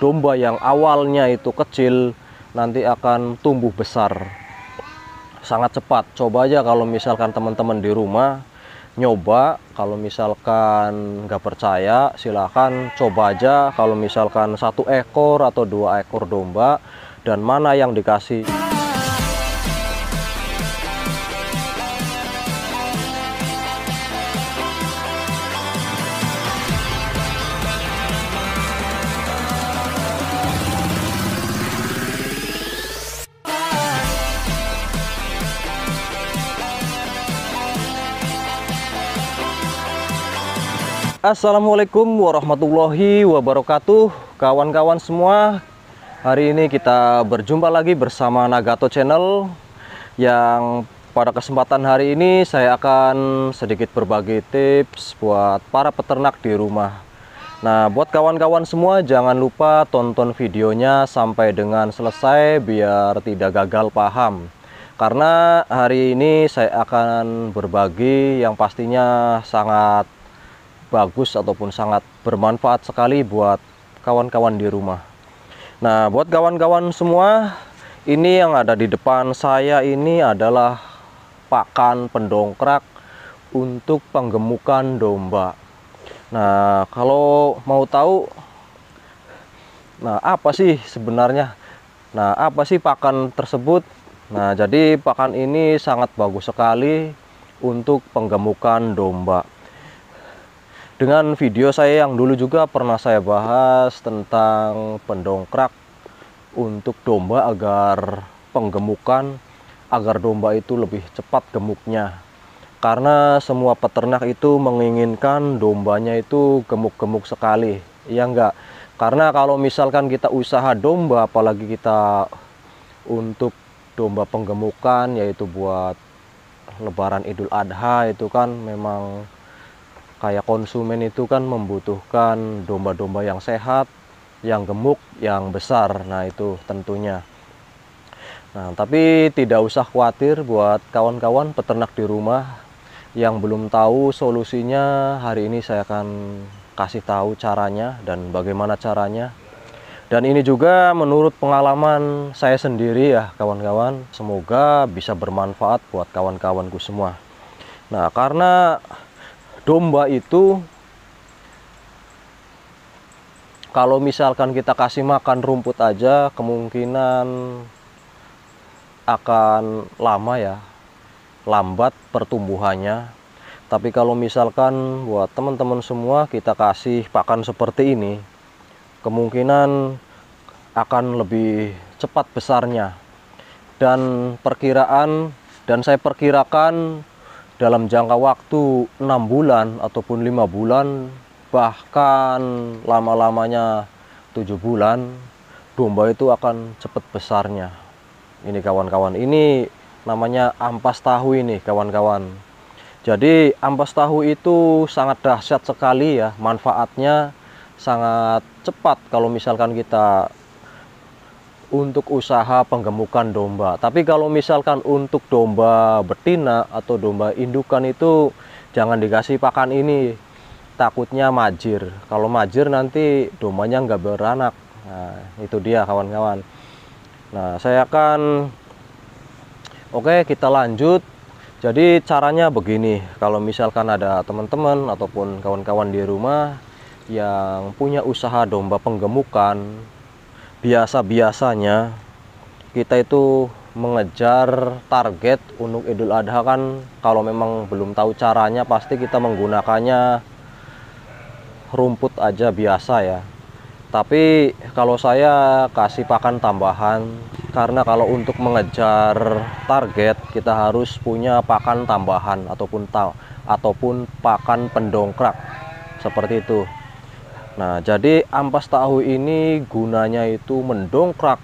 domba yang awalnya itu kecil nanti akan tumbuh besar sangat cepat. Coba aja kalau misalkan teman-teman di rumah nyoba. Kalau misalkan nggak percaya, silahkan coba aja. Kalau misalkan 1 ekor atau 2 ekor domba dan mana yang dikasih Assalamualaikum warahmatullahi wabarakatuh, kawan-kawan semua. Hari ini kita berjumpa lagi bersama Nagato Channel, yang pada kesempatan hari ini saya akan sedikit berbagi tips buat para peternak di rumah. Nah, buat kawan-kawan semua jangan lupa tonton videonya sampai dengan selesai biar tidak gagal paham. Karena hari ini saya akan berbagi yang pastinya sangat bagus ataupun sangat bermanfaat sekali buat kawan-kawan di rumah. Nah, buat kawan-kawan semua, ini yang ada di depan saya ini adalah pakan pendongkrak untuk penggemukan domba. Nah, kalau mau tahu, apa sih sebenarnya? Apa sih pakan tersebut? Nah, jadi pakan ini sangat bagus sekali untuk penggemukan domba. Dengan video saya yang dulu juga pernah saya bahas tentang pendongkrak untuk domba agar penggemukan, agar domba itu lebih cepat gemuknya. Karena semua peternak itu menginginkan dombanya itu gemuk-gemuk sekali, ya enggak? Karena kalau misalkan kita usaha domba, apalagi kita untuk domba penggemukan, yaitu buat Lebaran Idul Adha, itu kan memang kayak konsumen itu kan membutuhkan domba-domba yang sehat, yang gemuk, yang besar. Nah, itu tentunya. Nah, tapi tidak usah khawatir buat kawan-kawan peternak di rumah yang belum tahu solusinya. Hari ini saya akan kasih tahu caranya dan bagaimana caranya. Dan ini juga menurut pengalaman saya sendiri ya kawan-kawan. Semoga bisa bermanfaat buat kawan-kawanku semua. Nah, karena domba itu kalau misalkan kita kasih makan rumput aja kemungkinan akan lama ya, lambat pertumbuhannya. Tapi kalau misalkan buat teman-teman semua kita kasih pakan seperti ini, kemungkinan akan lebih cepat besarnya. Dan saya perkirakan dalam jangka waktu 6 bulan ataupun 5 bulan, bahkan lama-lamanya 7 bulan, domba itu akan cepat besarnya. Ini kawan-kawan, ini namanya ampas tahu ini kawan-kawan. Jadi ampas tahu itu sangat dahsyat sekali ya, manfaatnya sangat cepat kalau misalkan kita untuk usaha penggemukan domba. Tapi kalau misalkan untuk domba betina atau domba indukan itu jangan dikasih pakan ini, takutnya majir. Kalau majir nanti dombanya nggak beranak. Nah, itu dia kawan-kawan. Nah, saya akan kita lanjut. Jadi caranya begini, kalau misalkan ada teman-teman ataupun kawan-kawan di rumah yang punya usaha domba penggemukan, biasa-biasanya kita itu mengejar target untuk Idul Adha kan. Kalau memang belum tahu caranya, pasti kita menggunakannya rumput aja biasa ya. Tapi kalau saya kasih pakan tambahan, karena kalau untuk mengejar target kita harus punya pakan tambahan ataupun pakan pendongkrak seperti itu. Nah, jadi ampas tahu ini gunanya itu mendongkrak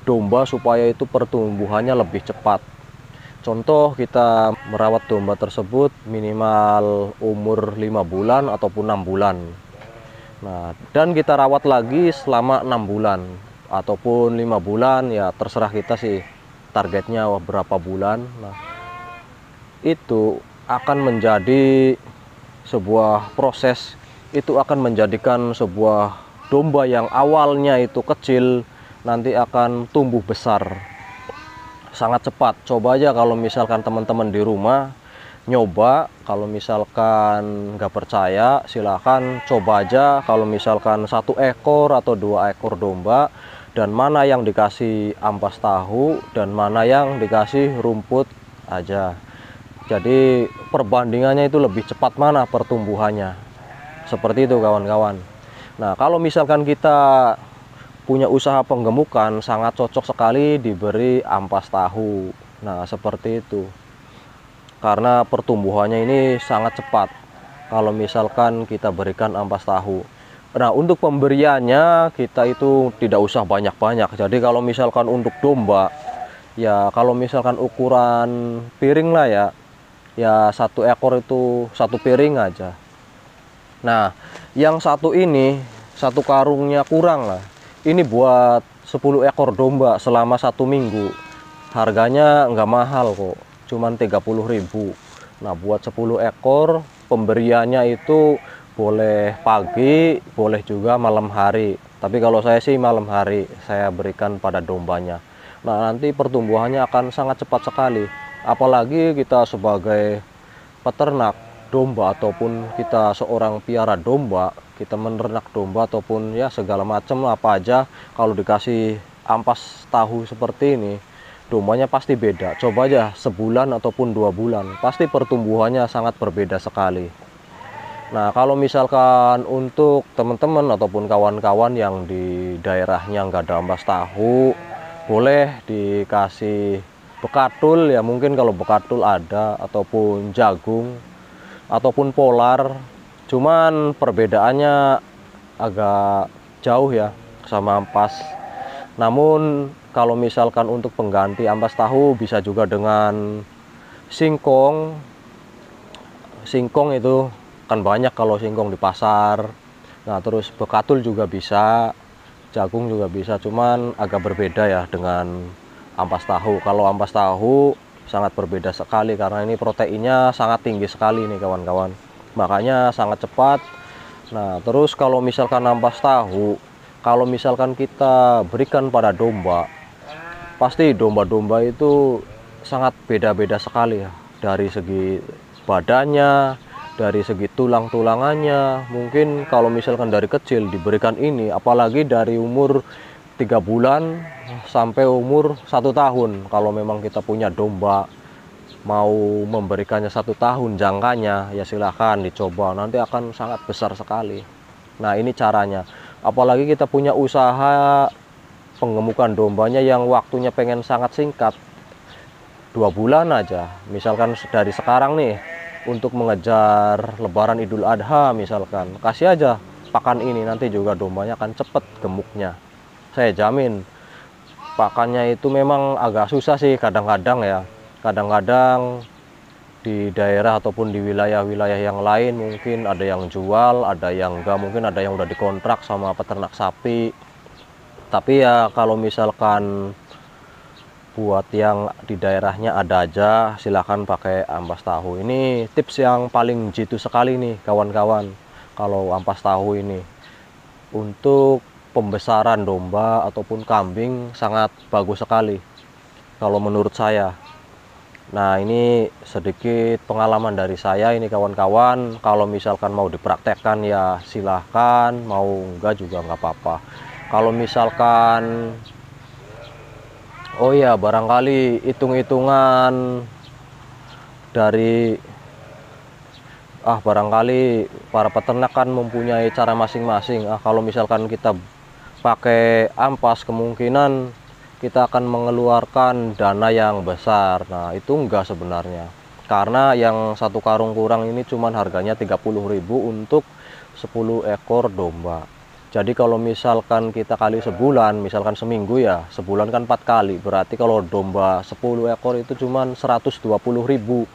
domba supaya itu pertumbuhannya lebih cepat. Contoh, kita merawat domba tersebut minimal umur 5 bulan ataupun 6 bulan. Nah, dan kita rawat lagi selama 6 bulan ataupun 5 bulan, ya terserah kita sih targetnya berapa bulan. Nah, itu akan menjadi sebuah proses, itu akan menjadikan sebuah domba yang awalnya itu kecil nanti akan tumbuh besar sangat cepat. Coba aja kalau misalkan teman-teman di rumah nyoba. Kalau misalkan nggak percaya, silahkan coba aja. Kalau misalkan 1 ekor atau 2 ekor domba, dan mana yang dikasih ampas tahu dan mana yang dikasih rumput aja, jadi perbandingannya itu lebih cepat mana pertumbuhannya, seperti itu kawan-kawan. Nah, kalau misalkan kita punya usaha penggemukan, sangat cocok sekali diberi ampas tahu. Nah, seperti itu, karena pertumbuhannya ini sangat cepat kalau misalkan kita berikan ampas tahu. Nah, untuk pemberiannya kita itu tidak usah banyak-banyak. Jadi kalau misalkan untuk domba, ya kalau misalkan ukuran piring lah ya 1 ekor itu 1 piring aja. Nah, yang satu ini 1 karungnya kurang lah. Ini buat 10 ekor domba selama 1 minggu. Harganya nggak mahal kok, cuman 30.000. Nah, buat 10 ekor pemberiannya itu boleh pagi, boleh juga malam hari. Tapi kalau saya sih malam hari saya berikan pada dombanya. Nah, nanti pertumbuhannya akan sangat cepat sekali. Apalagi kita sebagai peternak domba ataupun kita seorang piara domba, kita menernak domba ataupun ya segala macam apa aja, kalau dikasih ampas tahu seperti ini, dombanya pasti beda. Coba aja sebulan ataupun 2 bulan, pasti pertumbuhannya sangat berbeda sekali. Nah, kalau misalkan untuk teman-teman ataupun kawan-kawan yang di daerahnya nggak ada ampas tahu, boleh dikasih bekatul ya, mungkin kalau bekatul ada, ataupun jagung ataupun polar. Cuman perbedaannya agak jauh ya sama ampas. Namun kalau misalkan untuk pengganti ampas tahu bisa juga dengan singkong. Singkong itu kan banyak kalau singkong di pasar. Nah, terus bekatul juga bisa, jagung juga bisa, cuman agak berbeda ya dengan ampas tahu. Kalau ampas tahu sangat berbeda sekali karena ini proteinnya sangat tinggi sekali nih kawan-kawan, makanya sangat cepat. Nah, terus kalau misalkan ampas tahu, kalau misalkan kita berikan pada domba, pasti domba-domba itu sangat beda-beda sekali ya, dari segi badannya, dari segi tulang-tulangannya. Mungkin kalau misalkan dari kecil diberikan ini, apalagi dari umur 3 bulan sampai umur 1 tahun, kalau memang kita punya domba mau memberikannya 1 tahun jangkanya, ya silahkan dicoba, nanti akan sangat besar sekali. Nah, ini caranya. Apalagi kita punya usaha penggemukan dombanya yang waktunya pengen sangat singkat, 2 bulan aja, misalkan dari sekarang nih, untuk mengejar Lebaran Idul Adha misalkan, kasih aja pakan ini, nanti juga dombanya akan cepet gemuknya. Saya jamin. Pakannya itu memang agak susah sih kadang-kadang ya. Kadang-kadang di daerah ataupun di wilayah-wilayah yang lain mungkin ada yang jual, ada yang enggak, mungkin ada yang udah dikontrak sama peternak sapi. Tapi ya kalau misalkan buat yang di daerahnya ada aja, silahkan pakai ampas tahu. Ini tips yang paling jitu sekali nih kawan-kawan, kalau ampas tahu ini untuk pembesaran domba ataupun kambing sangat bagus sekali kalau menurut saya. Nah, ini sedikit pengalaman dari saya ini kawan-kawan. Kalau misalkan mau dipraktekkan ya silahkan, mau enggak juga nggak apa-apa. Kalau misalkan oh ya, barangkali hitung-hitungan dari barangkali para peternak kan mempunyai cara masing-masing. Kalau misalkan kita pakai ampas, kemungkinan kita akan mengeluarkan dana yang besar. Nah, itu enggak sebenarnya, karena yang 1 karung kurang ini cuman harganya 30.000 untuk 10 ekor domba. Jadi kalau misalkan kita kali sebulan, misalkan seminggu ya, sebulan kan 4 kali, berarti kalau domba 10 ekor itu cuman 120.000.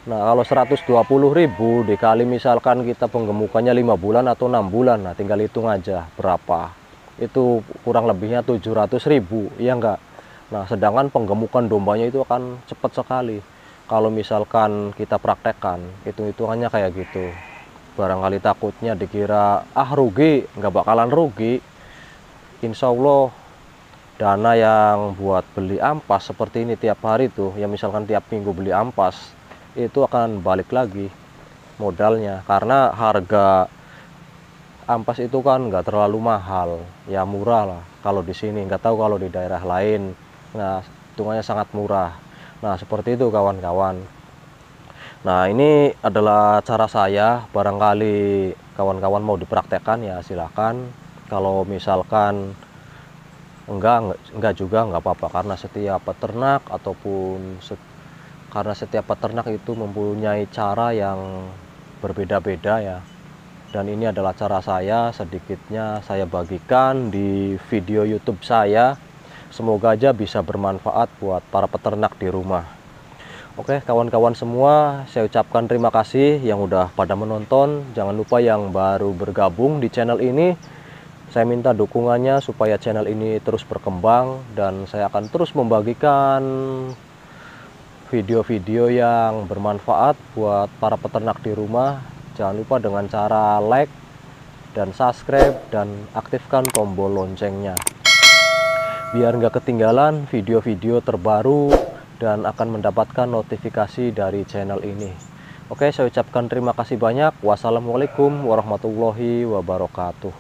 Nah, kalau 120.000 dikali misalkan kita penggemukannya 5 bulan atau 6 bulan, nah tinggal hitung aja berapa. Itu kurang lebihnya 700.000, iya enggak? Nah, sedangkan penggemukan dombanya itu akan cepat sekali kalau misalkan kita praktekkan, hitung-hitungannya kayak gitu. barangkali takutnya dikira rugi. Nggak bakalan rugi, insya Allah. Dana yang buat beli ampas seperti ini tiap hari tuh, ya misalkan tiap minggu beli ampas, itu akan balik lagi modalnya, karena harga ampas itu kan nggak terlalu mahal, ya murah lah kalau di sini. Nggak tahu kalau di daerah lain. Nah, hitungannya sangat murah. Nah, seperti itu kawan-kawan. Nah, ini adalah cara saya. Barangkali kawan-kawan mau dipraktekkan ya silakan. Kalau misalkan enggak juga nggak apa-apa, karena setiap peternak karena setiap peternak itu mempunyai cara yang berbeda-beda ya. Dan ini adalah cara saya, sedikitnya saya bagikan di video YouTube saya. Semoga aja bisa bermanfaat buat para peternak di rumah. Oke kawan-kawan semua, saya ucapkan terima kasih yang udah pada menonton. Jangan lupa yang baru bergabung di channel ini, saya minta dukungannya supaya channel ini terus berkembang, dan saya akan terus membagikan video-video yang bermanfaat buat para peternak di rumah. Jangan lupa dengan cara like dan subscribe dan aktifkan tombol loncengnya, biar nggak ketinggalan video-video terbaru dan akan mendapatkan notifikasi dari channel ini. Oke, saya ucapkan terima kasih banyak. Wassalamualaikum warahmatullahi wabarakatuh.